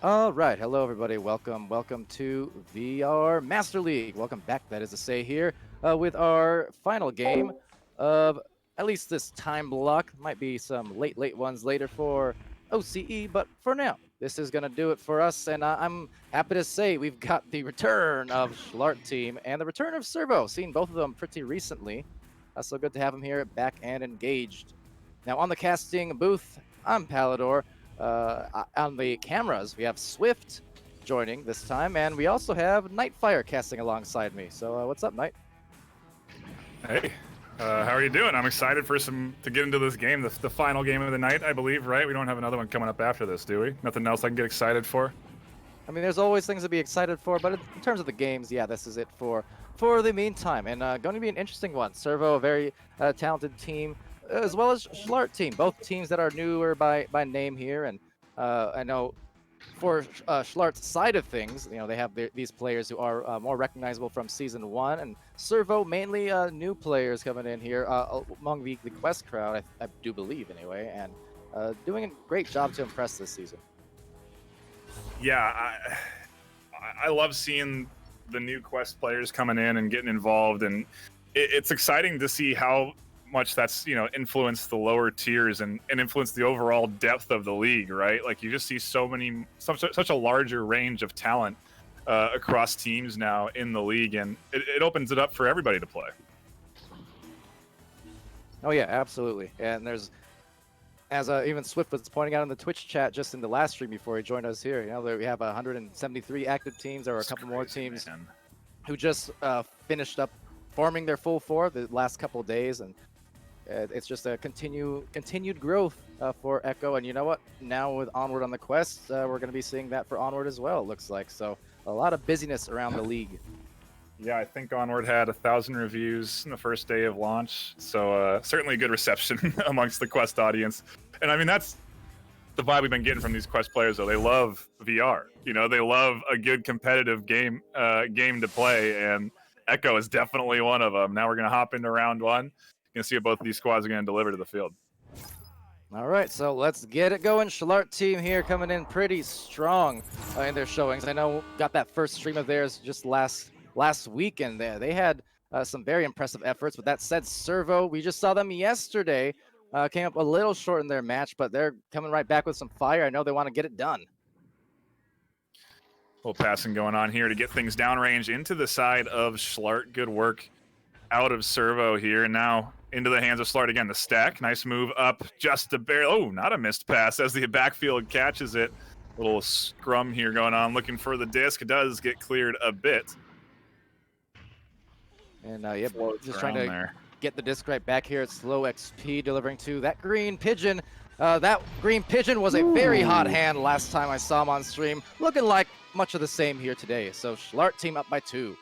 All right, hello everybody. Welcome to VR Master League. Welcome back, that is to say, here with our final game of at least this time block. Might be some late ones later for OCE, but for now, this is gonna do it for us. And I'm happy to say we've got the return of Schlart team and the return of Servo. Seen both of them pretty recently, so good to have them here back and engaged. Now on the casting booth, I'm Palidore. On the cameras, we have Swift joining this time, and we also have NightFiree casting alongside me. So what's up, Night? Hey, how are you doing? I'm excited for to get into this game, the final game of the night, I believe, right? We don't have another one coming up after this, do we? Nothing else I can get excited for? I mean, there's always things to be excited for, but in terms of the games, yeah, this is it for the meantime. And going to be an interesting one. Servo, a very talented team, as well as Schlart team, both teams that are newer by name here. And I know for Schlart's side of things, you know, they have these players who are more recognizable from Season 1, and Servo mainly new players coming in here among the Quest crowd, I do believe anyway, and doing a great job to impress this season. Yeah, I love seeing the new Quest players coming in and getting involved, and it's exciting to see how much that's influenced the lower tiers and influenced the overall depth of the league, right? Like you just see such a larger range of talent across teams now in the league, and it opens it up for everybody to play. Oh yeah, absolutely. And there's, as even Swift was pointing out in the Twitch chat just in the last stream before he joined us here, you know, we have 173 active teams. There were a couple more teams who just finished up forming their full four the last couple of days, and it's just a continued growth for Echo. And you know what? Now with Onward on the Quest, we're going to be seeing that for Onward as well, it looks like. So a lot of busyness around the league. Yeah, I think Onward had 1,000 reviews in the first day of launch, so certainly a good reception amongst the Quest audience. And I mean, that's the vibe we've been getting from these Quest players, though. They love VR. You know, they love a good competitive game to play, and Echo is definitely one of them. Now we're going to hop into round one. You're going to see what both of these squads are going to deliver to the field. All right, so let's get it going. Schlart team here coming in pretty strong in their showings. I know got that first stream of theirs just last weekend there. They had some very impressive efforts. With that said, Servo, we just saw them yesterday. Came up a little short in their match, but they're coming right back with some fire. I know they want to get it done. A little passing going on here to get things downrange into the side of Schlart. Good work out of Servo here, and now into the hands of Schlart again. The stack, nice move up just a barely. Oh, not a missed pass as the backfield catches it. A little scrum here going on, looking for the disc. It does get cleared a bit. And yeah, just trying to get the disc right back here. It's slow XP delivering to that green pigeon. That green pigeon was a very hot hand last time I saw him on stream. Looking like much of the same here today. So Schlart team up by 2.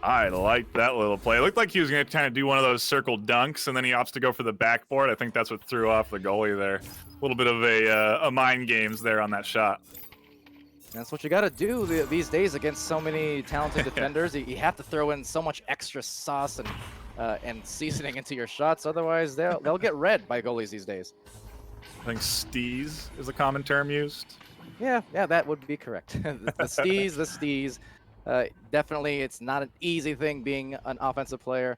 I like that little play. It looked like he was going to kind of do one of those circle dunks, and then he opts to go for the backboard. I think that's what threw off the goalie there. A little bit of a mind games there on that shot. That's what you got to do these days against so many talented defenders. You have to throw in so much extra sauce and seasoning into your shots. Otherwise, they'll get read by goalies these days. I think steez is a common term used. Yeah, that would be correct. the steez. Definitely, it's not an easy thing being an offensive player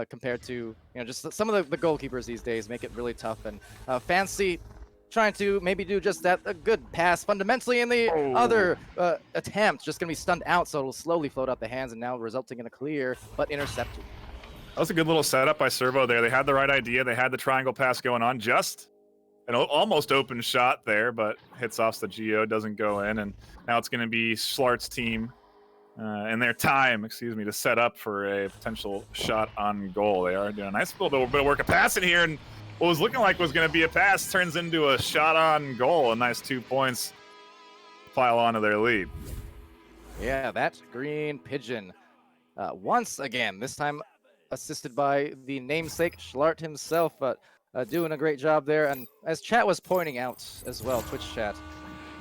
compared to just some of the goalkeepers these days make it really tough. And Fancy trying to maybe do just that, a good pass fundamentally in the other attempt, just gonna be stunned out, so it'll slowly float out the hands and now resulting in a clear but intercepted. That was a good little setup by Servo there. They had the right idea. They had the triangle pass going on. Just an almost open shot there, but hits off the Geo, doesn't go in, and now it's going to be Schlart's team and their time, to set up for a potential shot on goal. They are doing a nice little bit of work of passing here, and what was looking like was going to be a pass turns into a shot on goal. A nice 2 points pile onto their lead. Yeah, that green pigeon once again, this time assisted by the namesake Schlart himself, but doing a great job there. And as chat was pointing out as well, Twitch chat,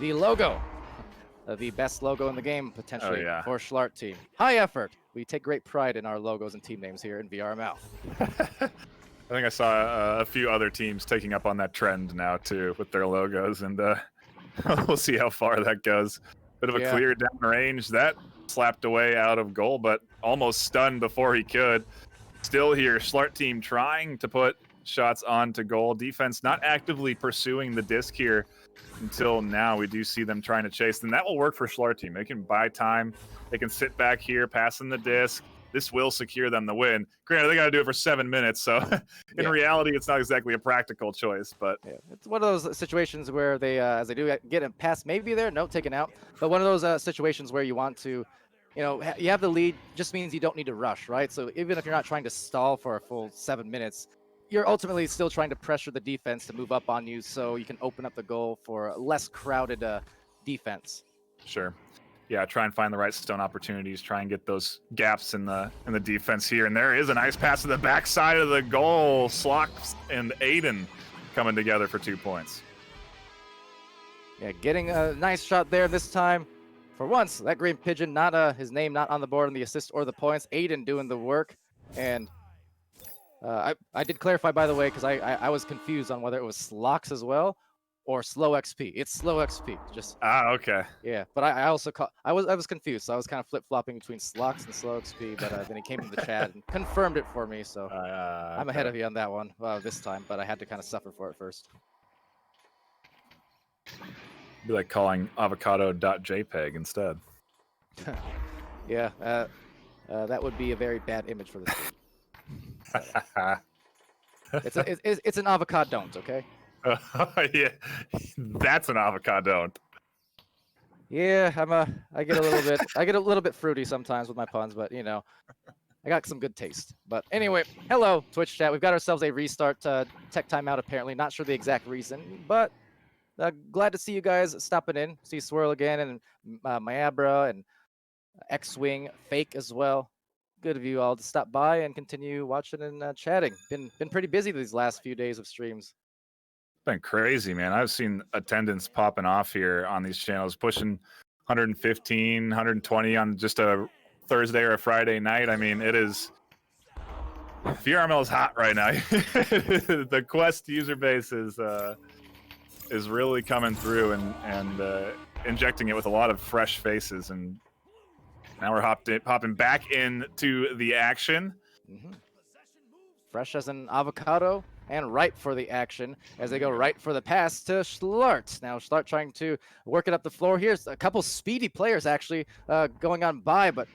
the logo, the best logo in the game potentially for Schlart team. High effort. We take great pride in our logos and team names here in VRML. I think I saw a few other teams taking up on that trend now too with their logos, and We'll see how far that goes. Bit of a clear down range. That slapped away out of goal, but almost stunned before he could. Still here, Schlart team trying to put shots onto goal. Defense not actively pursuing the disc here until now. We do see them trying to chase, and that will work for Schlart team. They can buy time. They can sit back here, passing the disc. This will secure them the win. Granted, they got to do it for 7 minutes, so in reality, it's not exactly a practical choice. But it's one of those situations where they, as they do get a pass, maybe there, no, taken out. But one of those situations where you want to, you have the lead, just means you don't need to rush, right? So even if you're not trying to stall for a full 7 minutes, you're ultimately still trying to pressure the defense to move up on you, so you can open up the goal for a less crowded defense. Sure. Yeah, try and find the right stone opportunities, try and get those gaps in the defense here. And there is a nice pass to the backside of the goal. Slox and Aiden coming together for 2 points. Yeah, getting a nice shot there this time. For once, that Green Pigeon, not his name not on the board in the assist or the points. Aiden doing the work. And I did clarify, by the way, because I was confused on whether it was Slox as well or slow XP. It's slow XP. Just okay. Yeah, but I also I was confused, so I was kind of flip-flopping between Slox and slow XP, but then he came in the chat and confirmed it for me, so I'm ahead of you on that one this time, but I had to kind of suffer for it first. Be like calling avocado.jpg instead. Yeah, that would be a very bad image for the stream. It's an avocado, don't, okay? Yeah, that's an avocado. Yeah, I get a little bit fruity sometimes with my puns, but I got some good taste. But anyway, hello Twitch chat. We've got ourselves a restart tech timeout apparently. Not sure the exact reason, but glad to see you guys stopping in. See Swirl again and Mayabra and X-Wing Fake as well. Good of you all to stop by and continue watching and chatting. Been pretty busy these last few days of streams. Been crazy, man. I've seen attendance popping off here on these channels, pushing 115, 120 on just a Thursday or a Friday night. I mean, it is VRML is hot right now. The Quest user base is really coming through and injecting it with a lot of fresh faces. And now we're hopping back into the action. Mm-hmm. Fresh as an avocado. And ripe for the action as they go right for the pass to Schlart. Now Schlart trying to work it up the floor. Here's a couple speedy players actually going on by, but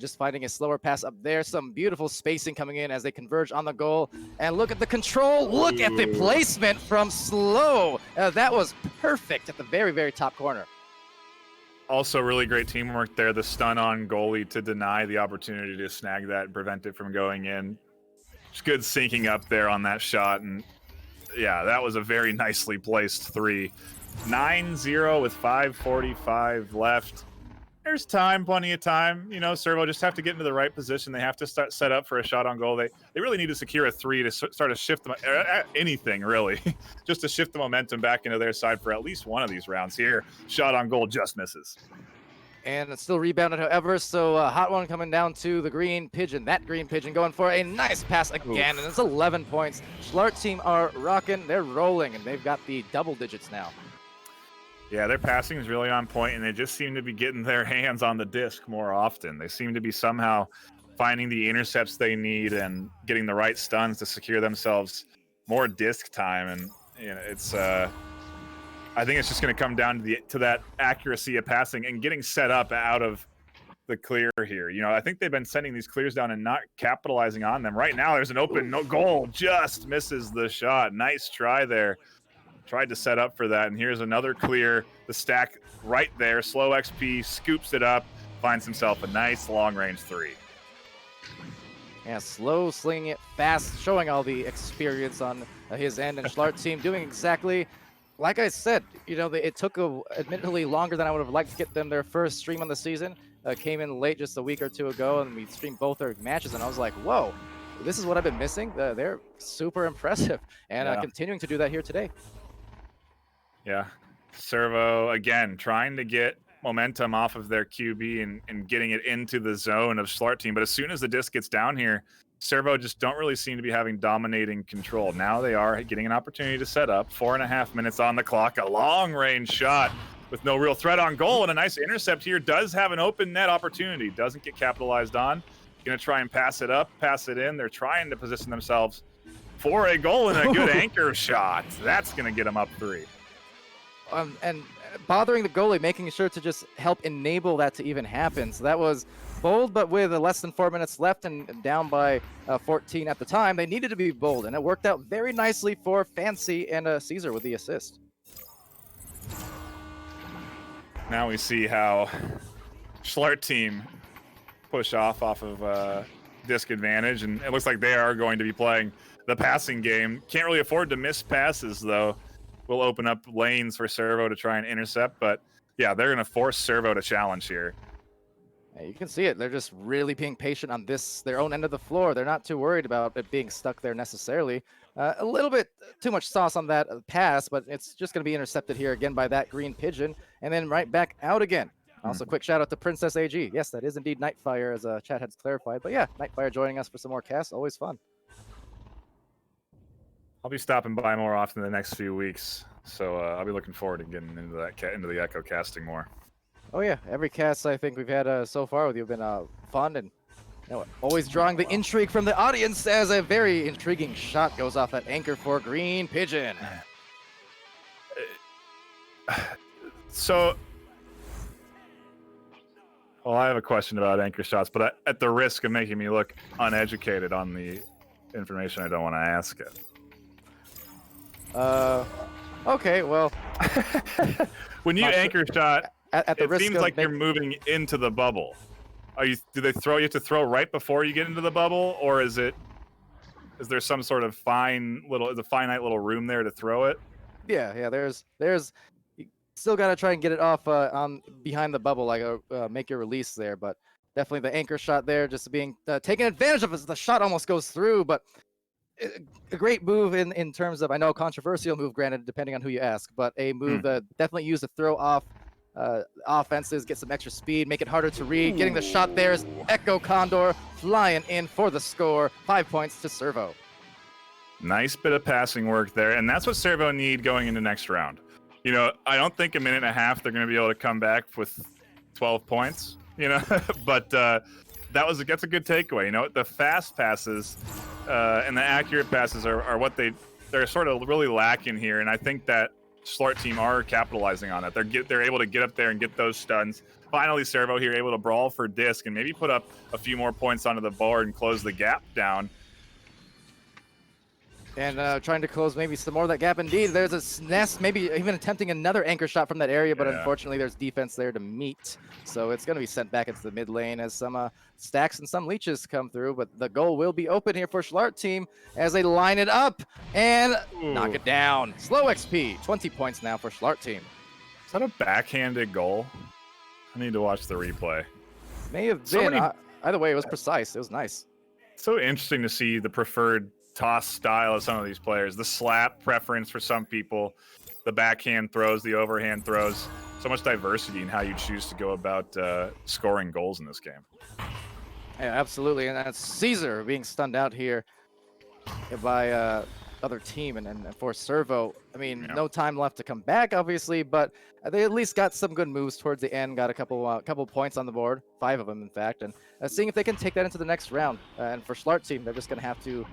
just finding a slower pass up there. Some beautiful spacing coming in as they converge on the goal. And look at the control. Look at the placement from Slow. That was perfect at the very, very top corner. Also really great teamwork there. The stun on goalie to deny the opportunity to snag that and prevent it from going in. Just good syncing up there on that shot, and yeah, that was a very nicely placed 3. 9-0 with 5:45 left. There's time, plenty of time. Servo just have to get into the right position. They have to start set up for a shot on goal. They really need to secure a 3 to start to shift anything, really, just to shift the momentum back into their side for at least one of these rounds here. Shot on goal just misses. And it's still rebounded, however, so hot one coming down to the Green Pigeon. That Green Pigeon going for a nice pass again, and it's 11 points. Schlart team are rocking, they're rolling, and they've got the double digits now. Yeah, their passing is really on point, and they just seem to be getting their hands on the disc more often. They seem to be somehow finding the intercepts they need and getting the right stuns to secure themselves more disc time, and it's... I think it's just going to come down to that accuracy of passing and getting set up out of the clear here. I think they've been sending these clears down and not capitalizing on them. Right now, there's an open goal, just misses the shot. Nice try there. Tried to set up for that, and here's another clear. The stack right there. Slow XP scoops it up, finds himself a nice long-range 3. Yeah, Slow slinging it fast, showing all the experience on his end, and Schlart team doing exactly... Like I said, it took admittedly longer than I would have liked to get them their first stream on the season. Came in late just a week or two ago, and we streamed both their matches, and I was like, whoa, this is what I've been missing. They're super impressive, and continuing to do that here today. Yeah. Servo, again, trying to get momentum off of their QB and getting it into the zone of Schlart team. But as soon as the disc gets down here, Servo just don't really seem to be having dominating control. Now they are getting an opportunity to set up. 4.5 minutes on the clock. A long-range shot with no real threat on goal, and a nice intercept here. Does have an open net opportunity. Doesn't get capitalized on. Going to try and pass it up, pass it in. They're trying to position themselves for a goal and a good anchor shot. That's going to get them up 3. And bothering the goalie, making sure to just help enable that to even happen. So that was bold, but with less than 4 minutes left and down by 14 at the time, they needed to be bold, and it worked out very nicely for Fancy and Caesar with the assist. Now we see how Schlart team push off of disc advantage, and it looks like they are going to be playing the passing game. Can't really afford to miss passes, though. Will open up lanes for Servo to try and intercept, but yeah, they're going to force Servo to challenge here. Yeah, you can see it. They're just really being patient on their own end of the floor. They're not too worried about it being stuck there necessarily. A little bit too much sauce on that pass, but it's just going to be intercepted here again by that green pigeon, and then right back out again. Also, quick shout out to Princess AG. Yes, that is indeed NightFiree, as chat has clarified. But yeah, NightFiree joining us for some more casts. Always fun. I'll be stopping by more often in the next few weeks, so I'll be looking forward to getting into the Echo casting more. Oh yeah, every cast I think we've had so far with you have been fun, and always drawing the intrigue from the audience as a very intriguing shot goes off at anchor for green pigeon. So, well, I have a question about anchor shots, but at the risk of making me look uneducated on the information, I don't want to ask it. Okay, well. When you anchor shot, at the it risk seems of like you're moving into the bubble. Do they throw you have to throw right before you get into the bubble, or is there some sort of finite little room there to throw it? Yeah, there's you still got to try and get it off on behind the bubble, like make your release there, but definitely the anchor shot there just being taken advantage of as the shot almost goes through, but a great move in terms of, I know, controversial move, granted, depending on who you ask, but a move that definitely used to throw off offenses, get some extra speed, make it harder to read. Getting the shot there is Echo Condor flying in for the score. 5 points to Servo. Nice bit of passing work there, and that's what Servo need going into next round. You know, I don't think a minute and a half they're going to be able to come back with 12 points, but that's a good takeaway. You know, the fast passes and the accurate passes are what they're sort of really lacking here, and I think that Schlart team are capitalizing on it. They're able to get up there and get those stuns. Finally, Servo here able to brawl for disc and maybe put up a few more points onto the board and close the gap down. And trying to close maybe some more of that gap. Indeed, there's a nest, maybe even attempting another anchor shot from that area, but unfortunately there's defense there to meet. So it's going to be sent back into the mid lane as some stacks and some leeches come through. But the goal will be open here for Schlart team as they line it up and knock it down. Slow XP, 20 points now for Schlart team. Is that a backhanded goal? I need to watch the replay. May have been. Either way, it was precise. It was nice. So interesting to see the preferred toss style of some of these players. The slap preference for some people, the backhand throws, the overhand throws. So much diversity in how you choose to go about scoring goals in this game. Yeah, absolutely. And that's Caesar being stunned out here by other team, and for Servo, I mean, no time left to come back, obviously, but they at least got some good moves towards the end, got a couple points on the board, 5 of them, in fact, and seeing if they can take that into the next round. And for Schlart team, they're just going to have to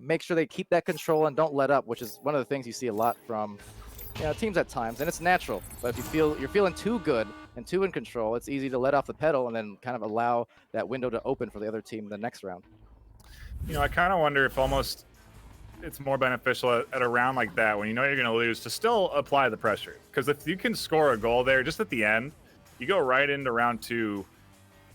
make sure they keep that control and don't let up, which is one of the things you see a lot from teams at times, and it's natural. But if you're feeling too good and too in control, it's easy to let off the pedal and then kind of allow that window to open for the other team the next round. I kind of wonder if almost it's more beneficial at a round like that, when you know you're going to lose, to still apply the pressure. Because if you can score a goal there just at the end, you go right into round 2.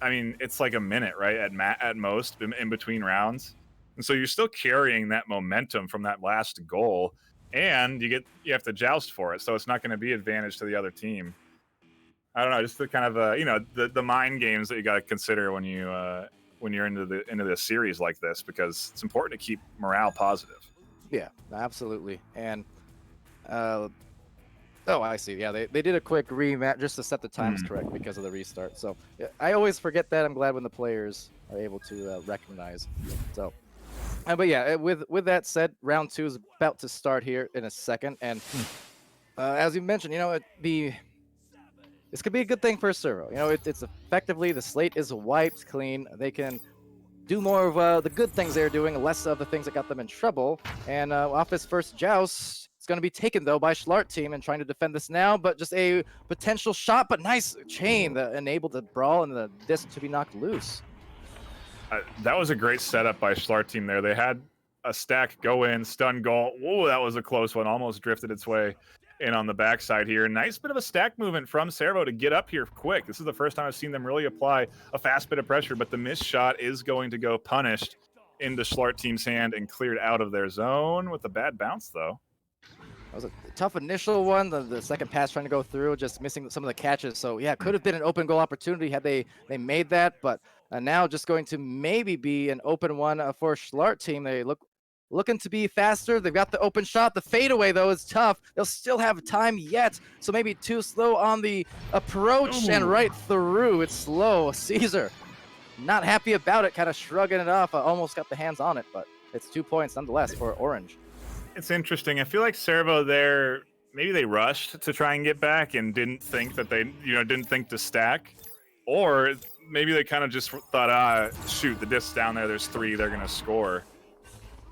I mean, it's like a minute, right, at most in between rounds. And so you're still carrying that momentum from that last goal, and you have to joust for it. So it's not going to be advantage to the other team. I don't know, just the kind of the mind games that you got to consider when you're into the series like this, because it's important to keep morale positive. Yeah, absolutely. And Oh, I see. Yeah, they did a quick rematch just to set the times correct because of the restart. So yeah, I always forget that. I'm glad when the players are able to recognize. So, but yeah, with that said, round 2 is about to start here in a second, and as you mentioned, this could be a good thing for Servo. It's effectively the slate is wiped clean. They can do more of the good things they're doing, less of the things that got them in trouble. And off his first joust, it's going to be taken, though, by Schlart team and trying to defend this now, but just a potential shot, but nice chain that enabled the brawl and the disc to be knocked loose. That was a great setup by Schlart team there. They had a stack go in, stun goal. Whoa, that was a close one. Almost drifted its way in on the backside here. Nice bit of a stack movement from Servo to get up here quick. This is the first time I've seen them really apply a fast bit of pressure, but the missed shot is going to go punished into Schlart team's hand and cleared out of their zone with a bad bounce, though. That was a tough initial one. The second pass trying to go through, just missing some of the catches. So yeah, could have been an open goal opportunity had they made that, but now just going to maybe be an open one for Schlart team. They looking to be faster. They've got the open shot. The fadeaway though is tough. They'll still have time yet, so maybe too slow on the approach. And right through. It's slow. Caesar not happy about it, kind of shrugging it off. Almost got the hands on it, but it's 2 points nonetheless for Orange. It's interesting. I feel like Servo there, maybe they rushed to try and get back and didn't think that didn't think to stack. Or maybe they kind of just thought, shoot, the disc's down there, there's 3, they're going to score.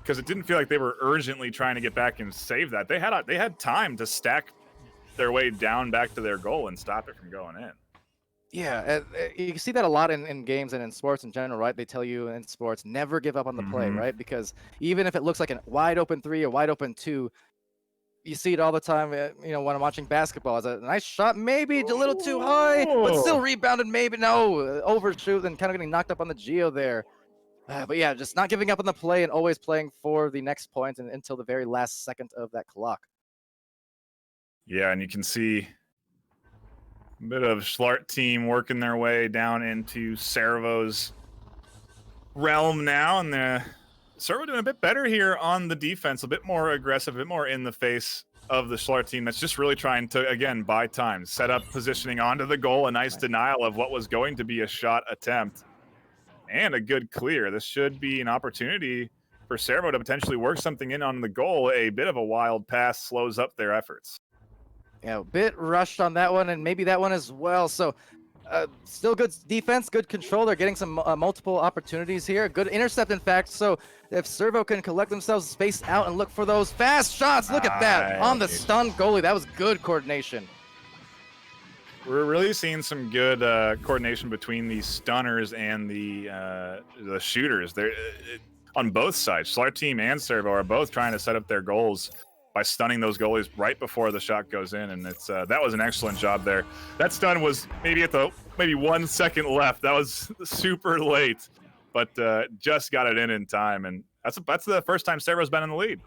Because it didn't feel like they were urgently trying to get back and save that. They had time to stack their way down back to their goal and stop it from going in. Yeah, you see that a lot in games and in sports in general, right? They tell you in sports, never give up on the play, right? Because even if it looks like a wide open 3 or wide open 2, you see it all the time, when I'm watching basketball. It's a nice shot, maybe a little too high, but still rebounded, maybe. No, overshoot and kind of getting knocked up on the geo there. But yeah, just not giving up on the play and always playing for the next point until the very last second of that clock. Yeah, and you can see a bit of Schlart team working their way down into Servo's realm now, and the Servo doing a bit better here on the defense, a bit more aggressive, a bit more in the face of the Schlart team that's just really trying to, again, buy time, set up positioning onto the goal, a nice denial of what was going to be a shot attempt, and a good clear. This should be an opportunity for Servo to potentially work something in on the goal. A bit of a wild pass slows up their efforts. Yeah, a bit rushed on that one, and maybe that one as well. So still good defense, good control. They're getting some multiple opportunities here. Good intercept, in fact. So if Servo can collect themselves, space out, and look for those fast shots. Look at that on the stun goalie. That was good coordination. We're really seeing some good coordination between the stunners and the shooters. They're on both sides. Schlart team and Servo are both trying to set up their goals by stunning those goalies right before the shot goes in, and it's that was an excellent job there. That stun was maybe 1 second left. That was super late, but just got it in time, and that's the first time Servo's been in the lead.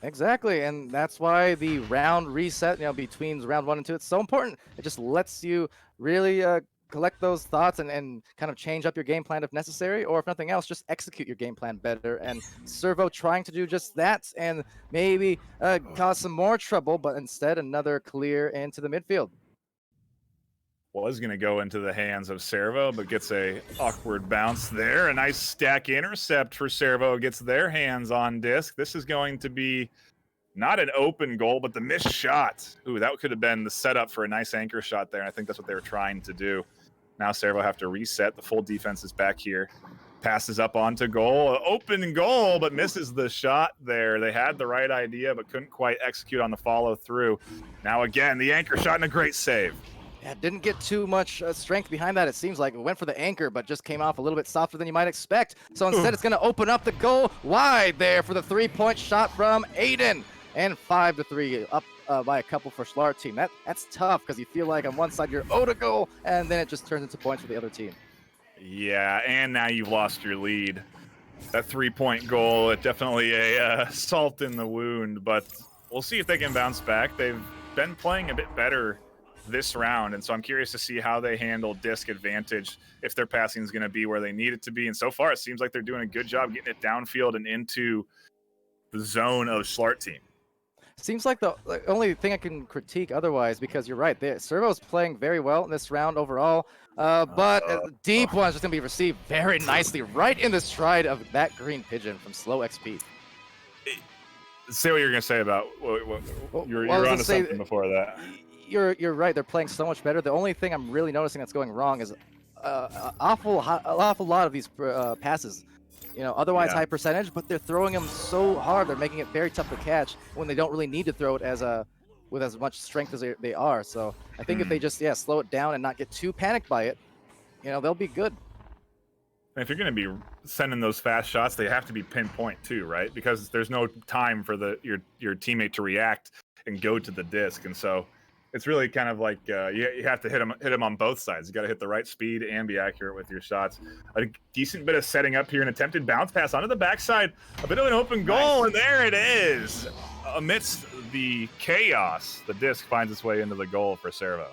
Exactly, and that's why the round reset, between round 1 and 2, it's so important. It just lets you really collect those thoughts and kind of change up your game plan if necessary, or if nothing else, just execute your game plan better. And Servo trying to do just that and maybe cause some more trouble, but instead another clear into the midfield. Was going to go into the hands of Servo, but gets a awkward bounce there. A nice stack intercept for Servo, gets their hands on disc. This is going to be not an open goal, but the missed shot. Ooh, that could have been the setup for a nice anchor shot there. I think that's what they were trying to do. Now Servo have to reset. The full defense is back here. Passes up onto goal. Open goal, but misses the shot there. They had the right idea, but couldn't quite execute on the follow through. Now again, the anchor shot and a great save. Yeah, didn't get too much strength behind that. It seems like it went for the anchor, but just came off a little bit softer than you might expect. So instead, it's going to open up the goal wide there for the 3-point shot from Aiden. And 5-3 up by a couple for Schlart team. That's tough because you feel like on one side you're owed a goal, and then it just turns into points for the other team. Yeah, and now you've lost your lead. That 3-point goal, it definitely a salt in the wound, but we'll see if they can bounce back. They've been playing a bit better this round, and so I'm curious to see how they handle disc advantage, if their passing is going to be where they need it to be. And so far, it seems like they're doing a good job getting it downfield and into the zone of Schlart team. Seems like the only thing I can critique otherwise, because you're right, Servo's playing very well in this round overall, but deep one's just going to be received very nicely right in the stride of that green pigeon from Slow XP. Say what you're going to say about you're onto something before that. You're right. They're playing so much better. The only thing I'm really noticing that's going wrong is an awful lot of these passes. Otherwise high percentage, but they're throwing them so hard. They're making it very tough to catch when they don't really need to throw it with as much strength as they are. So I think if they just slow it down and not get too panicked by it, they'll be good. And if you're going to be sending those fast shots, they have to be pinpoint too, right? Because there's no time for your teammate to react and go to the disc, and so it's really kind of like you have to hit them on both sides. You got to hit the right speed and be accurate with your shots. A decent bit of setting up here, an attempted bounce pass onto the backside, a bit of an open goal, and there it is. Amidst the chaos, the disc finds its way into the goal for Servo.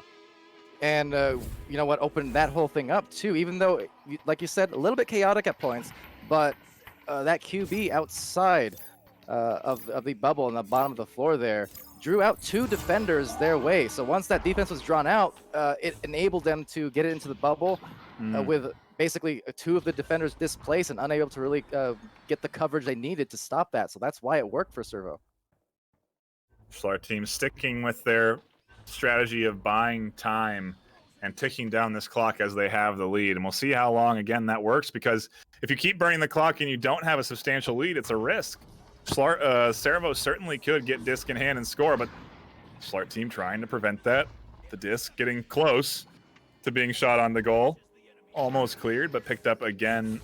And you know what opened that whole thing up too, even though, like you said, a little bit chaotic at points, but that QB outside of the bubble on the bottom of the floor there drew out 2 defenders their way. So once that defense was drawn out, it enabled them to get it into the bubble with basically 2 of the defenders displaced and unable to really get the coverage they needed to stop that. So that's why it worked for Servo. Schlart team sticking with their strategy of buying time and ticking down this clock as they have the lead. And we'll see how long, again, that works, because if you keep burning the clock and you don't have a substantial lead, it's a risk. Servo certainly could get disc in hand and score, but Schlart team trying to prevent that. The disc getting close to being shot on the goal. Almost cleared, but picked up again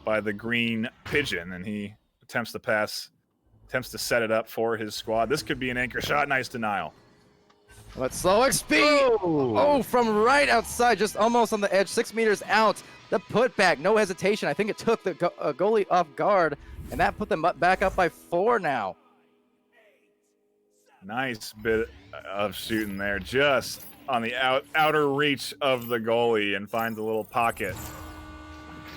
by the green pigeon, and he attempts to set it up for his squad. This could be an anchor shot. Nice denial. But Slow XP, from right outside, just almost on the edge, 6 meters out. The putback, no hesitation. I think it took the goalie off guard, and that put them back up by 4 now. Nice bit of shooting there, just on the outer reach of the goalie, and finds a little pocket.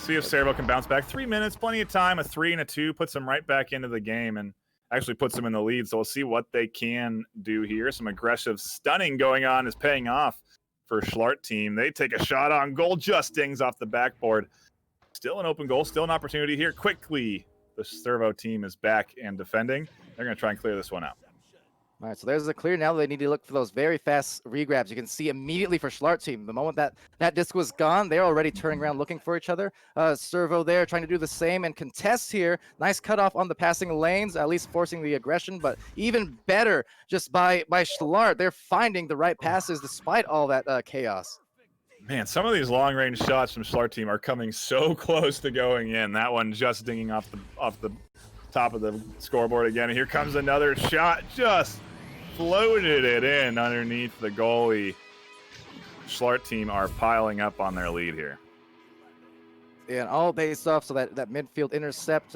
See if Servo can bounce back. 3 minutes, plenty of time. A 3 and a 2 puts them right back into the game, and actually puts them in the lead. So we'll see what they can do here. Some aggressive stunning going on is paying off for Schlart team. They take a shot on goal, just dings off the backboard. Still an open goal, still an opportunity here. Quickly, the Servo team is back and defending. They're going to try and clear this one out. All right, so there's a clear. Now they need to look for those very fast regrabs. You can see immediately for Schlart team, the moment that disc was gone, they're already turning around looking for each other. Servo there trying to do the same and contest here. Nice cutoff on the passing lanes, at least forcing the aggression, but even better just by Schlart. They're finding the right passes despite all that chaos. Man, some of these long-range shots from Schlart team are coming so close to going in. That one just dinging off the top of the scoreboard again. And here comes another shot, just floated it in underneath the goalie. Schlart team are piling up on their lead here. And all based off, so that midfield intercept,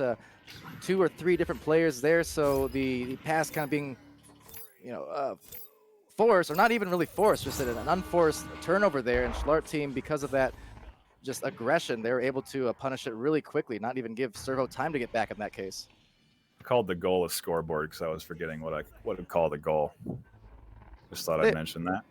2 or 3 different players there. So the pass kind of being, forced, or not even really forced, just an unforced turnover there. And Schlart team, because of that just aggression, they were able to punish it really quickly, not even give Servo time to get back in that case. Called the goal a scoreboard because I was forgetting what I'd call the goal. Just thought I'd mention that.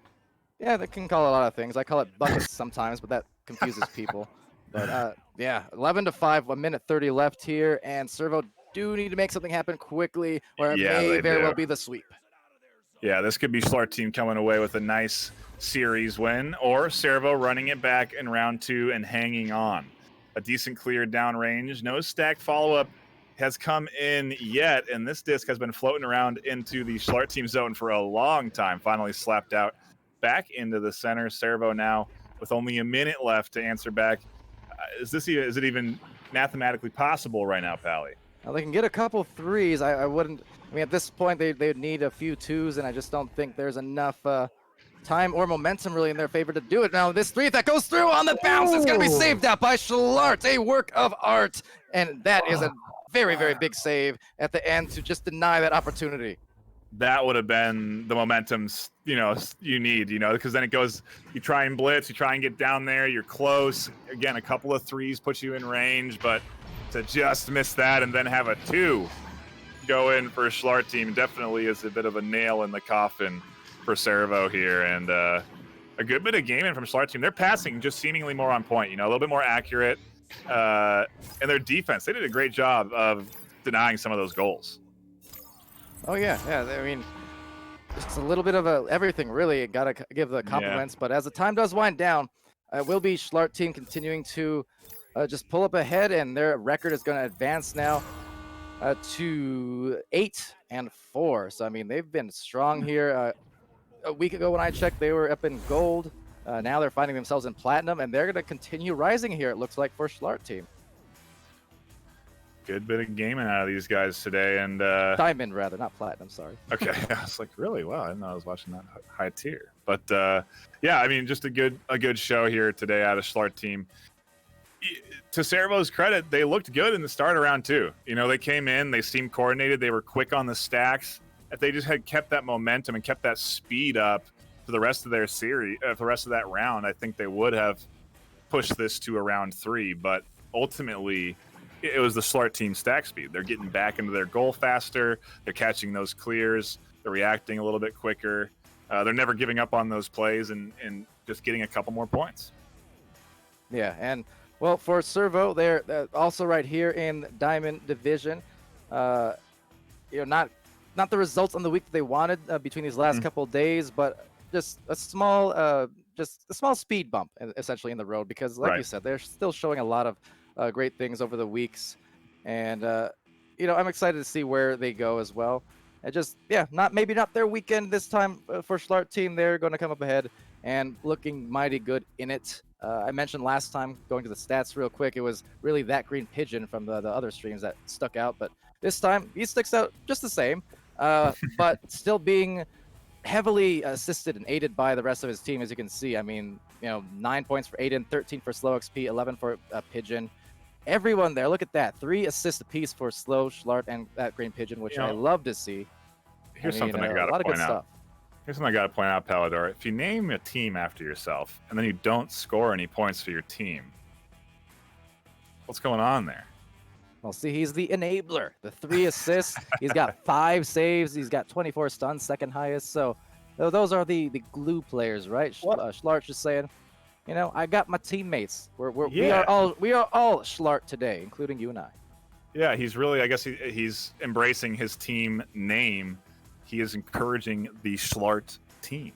Yeah, they can call it a lot of things. I call it buckets sometimes, but that confuses people. But yeah, 11-5, 1 minute 30 left here, and Servo do need to make something happen quickly, or it may very well be the sweep. Yeah, this could be Schlart team coming away with a nice series win, or Servo running it back in round 2 and hanging on. A decent clear downrange, no stacked follow-up has come in yet, and this disc has been floating around into the Schlart team zone for a long time. Finally slapped out back into the center. Servo now with only a minute left to answer back. Is it even mathematically possible right now, Pally? Well, they can get a couple threes. I wouldn't. I mean, at this point, they'd need a few twos, and I just don't think there's enough time or momentum really in their favor to do it. Now, this 3 that goes through on the bounce is going to be saved out by Schlart. A work of art, and that is a very, very big save at the end to just deny that opportunity. That would have been the momentum, you need, because then it goes, you try and blitz, you try and get down there, you're close. Again, a couple of threes put you in range, but to just miss that and then have a 2 go in for Schlart team definitely is a bit of a nail in the coffin for Servo here, and a good bit of gaming from Schlart team. They're passing just seemingly more on point, a little bit more accurate, and their defense, they did a great job of denying some of those goals. Oh yeah. I mean, it's a little bit of everything, really. Gotta give the compliments. But as the time does wind down, will be Schlart team continuing to just pull up ahead, and their record is going to advance now to 8-4. So I mean, they've been strong here. A week ago when I checked, they were up in gold. Now they're finding themselves in platinum, and they're going to continue rising here, it looks like, for Schlart team. Good bit of gaming out of these guys today, and Diamond, rather, not platinum, sorry. Okay, I was like, really? Wow, I didn't know I was watching that high tier. But yeah, I mean, just a good show here today out of Schlart team. To Servo's credit, they looked good in the start of round 2. They came in, they seemed coordinated, they were quick on the stacks. If they just had kept that momentum and kept that speed up for the rest of their series, for the rest of that round, I think they would have pushed this to a round 3. But ultimately, it was the Schlart team stack speed. They're getting back into their goal faster. They're catching those clears. They're reacting a little bit quicker. They're never giving up on those plays and just getting a couple more points. Yeah, and well, for Servo, they're also right here in Diamond Division. Not the results on the week that they wanted between these last couple of days, but just a small speed bump essentially in the road, because like you said, they're still showing a lot of great things over the weeks, and I'm excited to see where they go as well. And just maybe not their weekend this time for Schlart team. They're going to come up ahead and looking mighty good in it. I mentioned last time, going to the stats real quick, it was really that green pigeon from the other streams that stuck out, but this time he sticks out just the same. But still being heavily assisted and aided by the rest of his team, as you can see. I mean, 9 points for Aiden, 13 for Slow XP, 11 for Pigeon. Everyone there, look at that. 3 assists apiece for Slow, Schlart, and that Green Pigeon, which I love to see. Here's something I got to point out. Here's something I got to point out, Palidore. If you name a team after yourself and then you don't score any points for your team, what's going on there? Well, see, he's the enabler. The 3 assists. He's got 5 saves. He's got 24 stuns, second highest. So those are the glue players, right? Schlart's just saying, I got my teammates. We are all Schlart today, including you and I. Yeah, he's really, I guess he's embracing his team name. He is encouraging the Schlart team.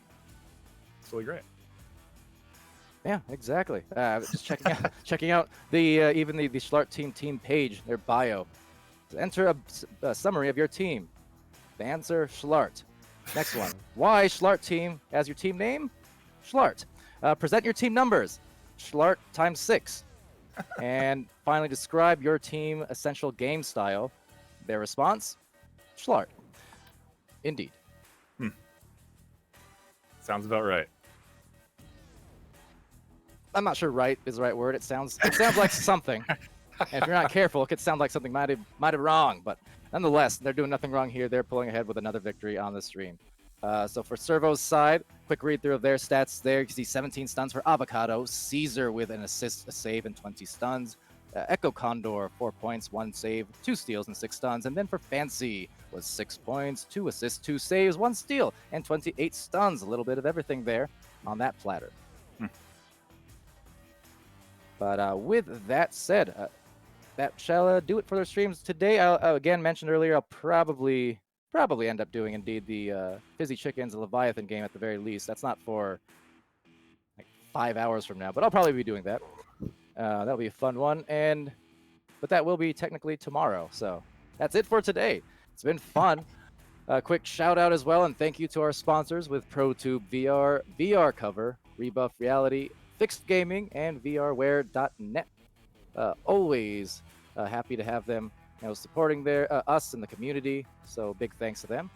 It's really great. Yeah, exactly. Just checking out the Schlart team page, their bio. Enter a summary of your team. The answer: Schlart. Next one. Why Schlart team as your team name? Schlart. Present your team numbers. Schlart times 6. And finally, describe your team essential game style. Their response: Schlart. Indeed. Sounds about right. I'm not sure right is the right word. It sounds like something. And if you're not careful, it could sound like something might have wrong. But nonetheless, they're doing nothing wrong here. They're pulling ahead with another victory on the stream. So for Servo's side, quick read through of their stats there. You can see 17 stuns for Avocado, Caesar with an assist, a save, and 20 stuns. Echo Condor, 4 points, 1 save, 2 steals, and 6 stuns. And then for Fancy was 6 points, 2 assists, 2 saves, 1 steal, and 28 stuns. A little bit of everything there on that platter. But with that said, that shall do it for their streams today. I again mentioned earlier, I'll probably end up doing indeed the Fizzy Chickens Leviathan game at the very least. That's not for like 5 hours from now, but I'll probably be doing that. That'll be a fun one, but that will be technically tomorrow. So that's it for today. It's been fun. Quick shout out as well, and thank you to our sponsors with ProTube VR, VR Cover, Rebuff Reality, Fixed Gaming, and VRware.net. Always happy to have them, supporting us in the community. So big thanks to them.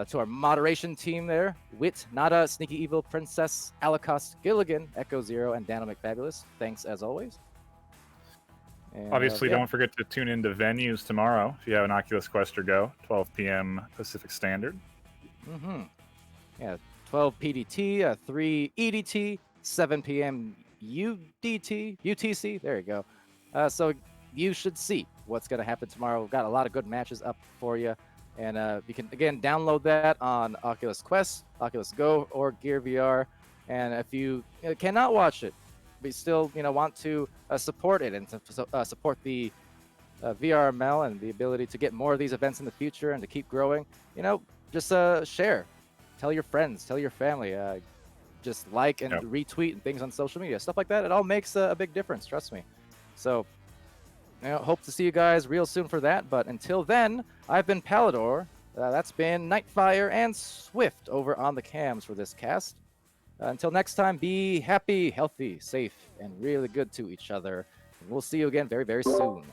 To our moderation team there, Wit, Nada, Sneaky Evil, Princess, Alacost, Gilligan, Echo Zero, and Dano McFabulous. Thanks as always. And, obviously, don't forget to tune into venues tomorrow if you have an Oculus Quest or Go, 12 p.m. Pacific Standard. Yeah, 12 PDT, 3 EDT, 7 p.m. UTC. There you go. So you should see what's going to happen tomorrow. We've got a lot of good matches up for you. And you can, again, download that on Oculus Quest, Oculus Go, or Gear VR. And if you cannot watch it, but still want to support it and to support the VRML and the ability to get more of these events in the future and to keep growing, just share. Tell your friends, tell your family, just like and retweet and things on social media, stuff like that. It all makes a big difference, trust me. So, hope to see you guys real soon for that. But until then, I've been Palidore. That's been NightFiree and Swift over on the cams for this cast. Until next time, be happy, healthy, safe, and really good to each other. And we'll see you again very, very soon.